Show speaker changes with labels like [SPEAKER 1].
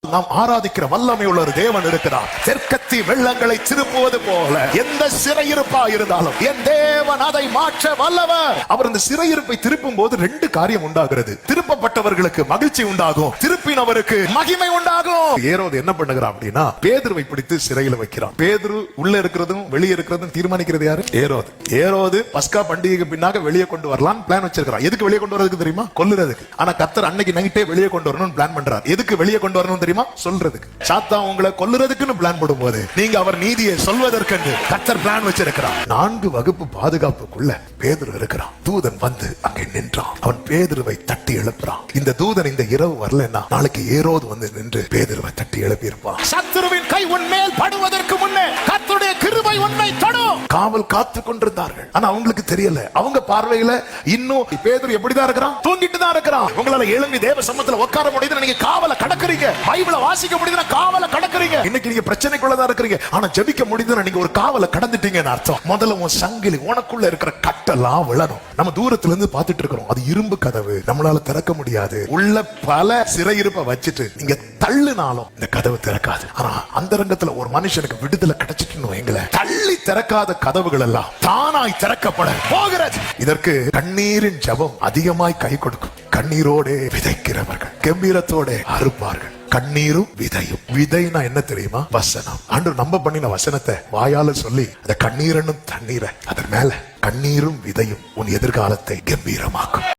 [SPEAKER 1] நாம் ஆராதிக்கிற வல்லமை உள்ள ஒரு தேவன் இருக்கிறார். தெற்கத்தி வெள்ளங்களை திருப்புவது போல எந்த சிறையிருப்பா இருந்தாலும் என் தேவன் அதை மாற்ற வல்லவர். அவர் இந்த சிறையிருப்பை திருப்பும் போது ரெண்டு காரியம் உண்டாகிறது. திருப்பப்பட்டவர்களுக்கு மகிழ்ச்சி உண்டாகும், திருப்பினவருக்கு மகிமை உண்டாகும். ஏரோது என்ன பண்ணுகிறான் அப்படின்னா, பேதுருவை பிடித்து சிறையில் வைக்கிறான். பேதுரு உள்ள இருக்கிறதும் வெளியே இருக்கிறதும் தீர்மானிக்கிறது யாரு? ஏரோது. ஏரோது பஸ்கா பண்டிகைக்கு பின்னாக வெளியே கொண்டு வரலாம் பிளான் வச்சிருக்கான். எதுக்கு வெளியே கொண்டு வரதுக்கு தெரியுமா? கொல்லுறதுக்கு. ஆனா கர்த்தர் அன்னைக்கு நைட்டே வெளியே கொண்டு வரணும்னு பிளான் பண்றார். எதுக்கு வெளியே கொண்டு வரணும் தெரியுமா? சொல்றதுக்கு. சாத்தான் உங்களை கொல்லுறதுக்குன்னு பிளான் போடும்போது நீங்க அவர் நீதியை சொல்வதற்கு கர்த்தர் பிளான் வச்சிருக்கிறார். 4 வகுப்பு பாதுகாப்புக்குள்ள பேதுரு இருக்கிறான். தூதன் வந்து அங்கே நின்றான். அவன் பேதுருவை தட்டி எழுப்புறான். இந்த தூதன் இந்த இரவு வரலன்னா நாளைக்கு ஏரோது வந்து நின்று பேதுருவை தட்டி எழுப்பி இருப்பான். சத்துருவின் கை உன்மேல் படுவதற்கு முன்னே கர்த்தருடைய கிருபை உன்னை தொடும். காவல் காத்து கொண்டிருந்தார்கள். ஆனா அவங்களுக்கு தெரியல. அவங்க பார்வையில இன்னும் பேதுரு எப்படிதான் இருக்கிறான்? தூங்கிட்டு தான் இருக்கிறான். உங்களால எழும்பி தேவ சமூகத்துல உட்கார முடியுது, நீங்க காவல கடக்குறீங்க. பைபிளை வாசிக்க முடியுதுன்னா காவல கடக்குறீங்க. இன்னைக்கு நீங்க பிரச்சனைக்குள்ளதான் இருக்கிறீங்க. ஆனா ஜெபிக்க முடியுதுன்னா நீங்க ஒரு காவல கடந்துட்டீங்கன்னு அர்த்தம். முதல்ல உன் சங்கிலி உனக்குள்ள இருக்கிற கட்டெல்லாம் விழணும். நம்ம தூரத்துல இருந்து பார்த்துட்டு இருக்கிறோம். அது இரும்பு கதவு, நம்மளால திறக்க முடியாது. உள்ள பல சிறையிருப்பை வச்சுட்டு நீங்க தள்ளுனாலும் இந்த கதவு திறக்காது. ஆனா அந்த ரங்கத்துல ஒரு மனுஷனுக்கு விடுதலை கிடைச்சிட்டுன்னு வைங்களேன், தள்ளி திறக்காத கதவுகள் எல்லாம் தானாய் திறக்கப்பட போகிறது. இதற்கு கண்ணீரின் ஜெபம் அதிகமாய் கை கொடுக்கும். கண்ணீரோடு விதைக்கிறவர்கள் கம்பீரத்தோடு அறுப்பார்கள். கண்ணீரும் விதையும். விதைனா என்ன தெரியுமா? வசனம். ஆண்டவர் நம்ம பண்ணின வசனத்தை வாயால சொல்லி அந்த கண்ணீரனும் தண்ணீரை அதன் மேல கண்ணீரும் விதையும் உன் எதிர்காலத்தை கம்பீரமாக்கும்.